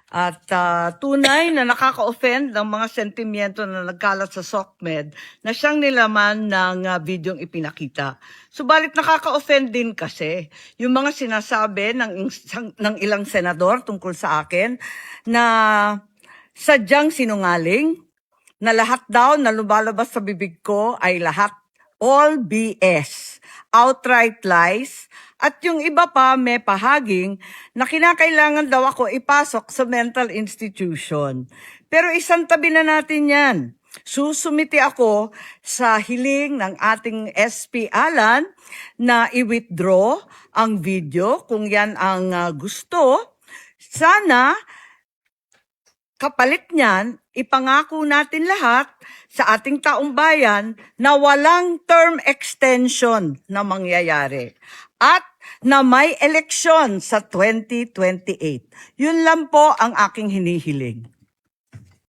At tunay na nakaka-offend ng mga sentimiento na nagkalat sa SOCMED na siyang nilaman ng videong ipinakita. Subalit nakaka-offend din kasi yung mga sinasabi ng ilang senador tungkol sa akin na sadyang sinungaling, na lahat daw na lumalabas sa bibig ko ay lahat all BS, outright lies, at yung iba pa may pahaging na kinakailangan daw ako ipasok sa mental institution. Pero isang tabi na natin yan. Susumiti ako sa hiling ng ating SP Alan na i-withdraw ang video kung yan ang gusto. Sana kapalit niyan, ipangako natin lahat sa ating taong bayan na walang term extension na mangyayari at na may eleksyon sa 2028. Yun lang po ang aking hinihiling.